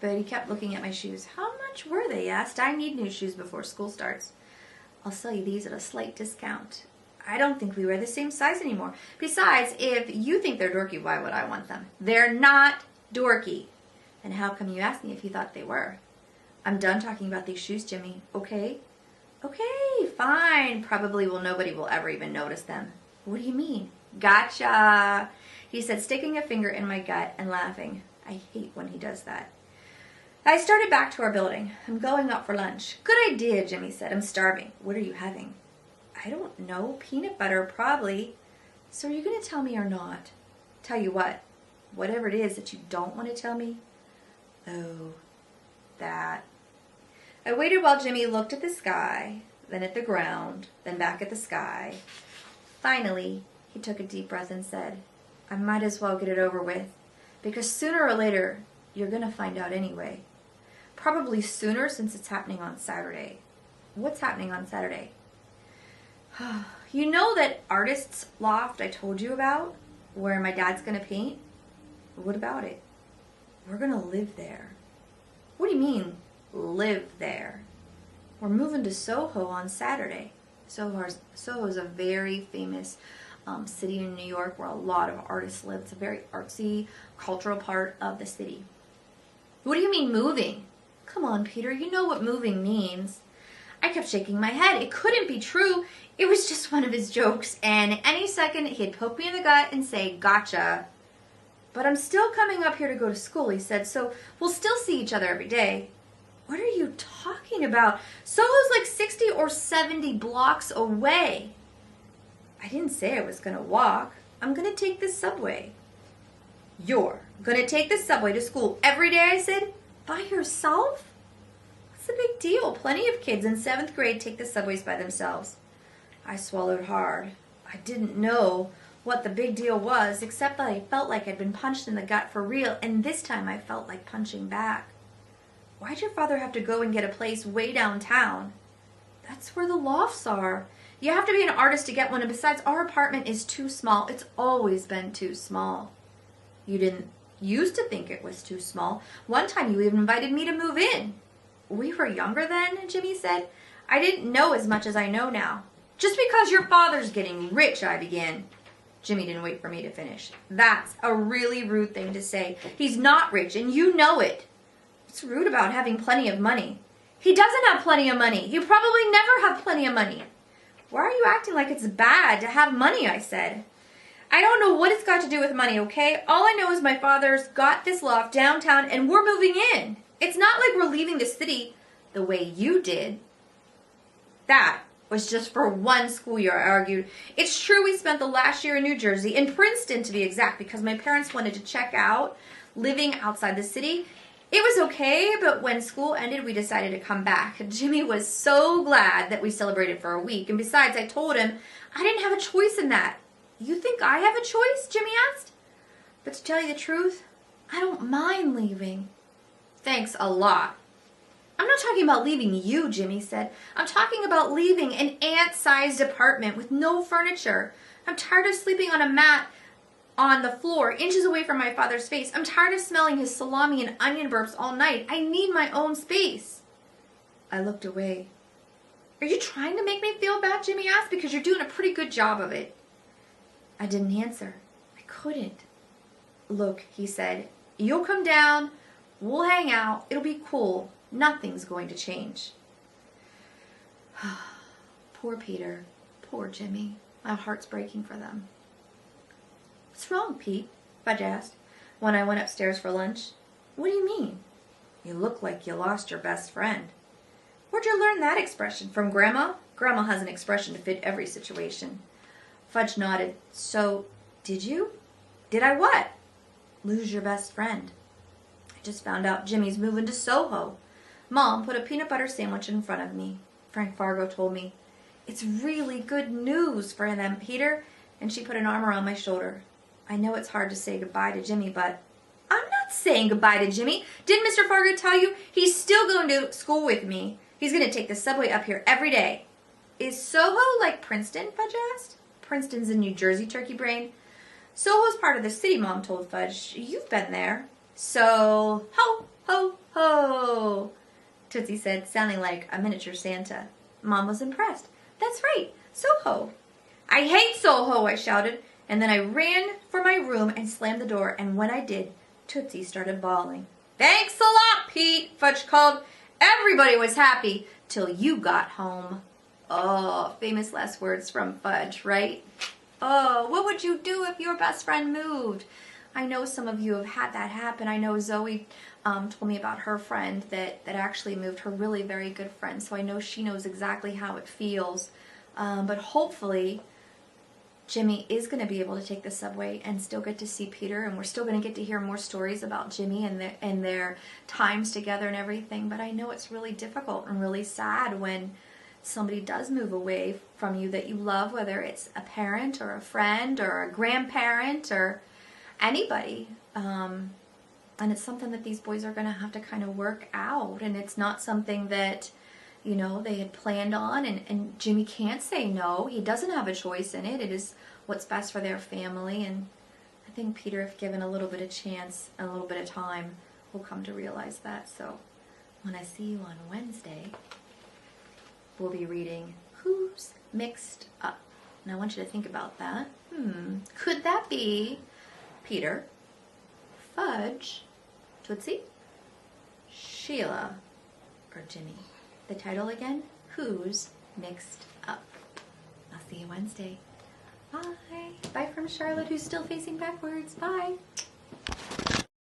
but he kept looking at my shoes. How much were they? He asked. I need new shoes before school starts. I'll sell you these at a slight discount. I don't think we wear the same size anymore. Besides, if you think they're dorky, why would I want them? They're not dorky. And how come you asked me if you thought they were? I'm done talking about these shoes, Jimmy. Okay? Okay, fine. Probably nobody will ever even notice them. What do you mean? Gotcha, he said, sticking a finger in my gut and laughing. I hate when he does that. I started back to our building. I'm going out for lunch. Good idea, Jimmy said. I'm starving. What are you having? I don't know. Peanut butter, probably. So are you going to tell me or not? Tell you what, whatever it is that you don't want to tell me. Oh, that. I waited while Jimmy looked at the sky, then at the ground, then back at the sky. Finally, he took a deep breath and said, I might as well get it over with, because sooner or later, you're going to find out anyway. Probably sooner since it's happening on Saturday. What's happening on Saturday? You know that artist's loft I told you about, where my dad's going to paint? What about it? We're going to live there. What do you mean, live there? We're moving to Soho on Saturday. Soho is a very famous city in New York where a lot of artists live. It's a very artsy, cultural part of the city. What do you mean moving? Come on, Peter, you know what moving means. I kept shaking my head. It couldn't be true. It was just one of his jokes, and any second he'd poke me in the gut and say, gotcha. But I'm still coming up here to go to school, he said, so we'll still see each other every day. What are you talking about? Soho's like 60 or 70 blocks away. I didn't say I was going to walk. I'm going to take the subway. You're going to take the subway to school every day, I said? By yourself? What's the big deal? Plenty of kids in 7th grade take the subways by themselves. I swallowed hard. I didn't know what the big deal was, except that I felt like I'd been punched in the gut for real, and this time I felt like punching back. Why'd your father have to go and get a place way downtown? That's where the lofts are. You have to be an artist to get one, and besides, our apartment is too small. It's always been too small. You didn't used to think it was too small. One time you even invited me to move in. We were younger then, Jimmy said. I didn't know as much as I know now. Just because your father's getting rich, I began. Jimmy didn't wait for me to finish. That's a really rude thing to say. He's not rich, and you know it. What's rude about having plenty of money? He doesn't have plenty of money. He'll probably never have plenty of money. Why are you acting like it's bad to have money, I said. I don't know what it's got to do with money, okay? All I know is my father's got this loft downtown, and we're moving in. It's not like we're leaving the city the way you did. That was just for one school year, I argued. It's true we spent the last year in New Jersey, in Princeton to be exact, because my parents wanted to check out living outside the city. It was okay, but when school ended, we decided to come back. Jimmy was so glad that we celebrated for a week, and besides, I told him I didn't have a choice in that. You think I have a choice? Jimmy asked. But to tell you the truth, I don't mind leaving. Thanks a lot. I'm not talking about leaving you, Jimmy said. I'm talking about leaving an ant-sized apartment with no furniture. I'm tired of sleeping on a mat on the floor, inches away from my father's face. I'm tired of smelling his salami and onion burps all night. I need my own space. I looked away. Are you trying to make me feel bad, Jimmy asked, because you're doing a pretty good job of it. I didn't answer. I couldn't. Look, he said, you'll come down, we'll hang out, it'll be cool. Nothing's going to change. Poor Peter, poor Jimmy. My heart's breaking for them. What's wrong, Pete? Fudge asked when I went upstairs for lunch. What do you mean? You look like you lost your best friend. Where'd you learn that expression? From Grandma? Grandma has an expression to fit every situation. Fudge nodded. So, did you? Did I what? Lose your best friend. I just found out Jimmy's moving to Soho. Mom put a peanut butter sandwich in front of me. Frank Fargo told me. It's really good news for them, Peter. And she put an arm around my shoulder. I know it's hard to say goodbye to Jimmy, but I'm not saying goodbye to Jimmy. Didn't Mr. Fargo tell you? He's still going to school with me. He's going to take the subway up here every day. Is Soho like Princeton? Fudge asked. Princeton's in New Jersey, Turkey Brain. Soho's part of the city, Mom told Fudge. You've been there. So, ho, ho, ho. Tootsie said, sounding like a miniature Santa. Mom was impressed. That's right, Soho. I hate Soho, I shouted, and then I ran for my room and slammed the door, and when I did, Tootsie started bawling. Thanks a lot, Pete, Fudge called. Everybody was happy till you got home. Oh, famous last words from Fudge, right? Oh, what would you do if your best friend moved? I know some of you have had that happen. I know Zoe told me about her friend that actually moved, her really very good friend. So I know she knows exactly how it feels. But hopefully Jimmy is going to be able to take the subway and still get to see Peter. And we're still going to get to hear more stories about Jimmy and their times together and everything. But I know it's really difficult and really sad when somebody does move away from you that you love, whether it's a parent or a friend or a grandparent or anybody. And it's something that these boys are going to have to kind of work out. And it's not something that, you know, they had planned on. And Jimmy can't say no. He doesn't have a choice in it. It is what's best for their family. And I think Peter, if given a little bit of chance and a little bit of time, will come to realize that. So when I see you on Wednesday, we'll be reading Who's Mixed Up? And I want you to think about that. Could that be Peter, Fudge, Tootsie, Sheila, or Jimmy? The title again, Who's Mixed Up? I'll see you Wednesday. Bye. Bye from Charlotte, who's still facing backwards. Bye.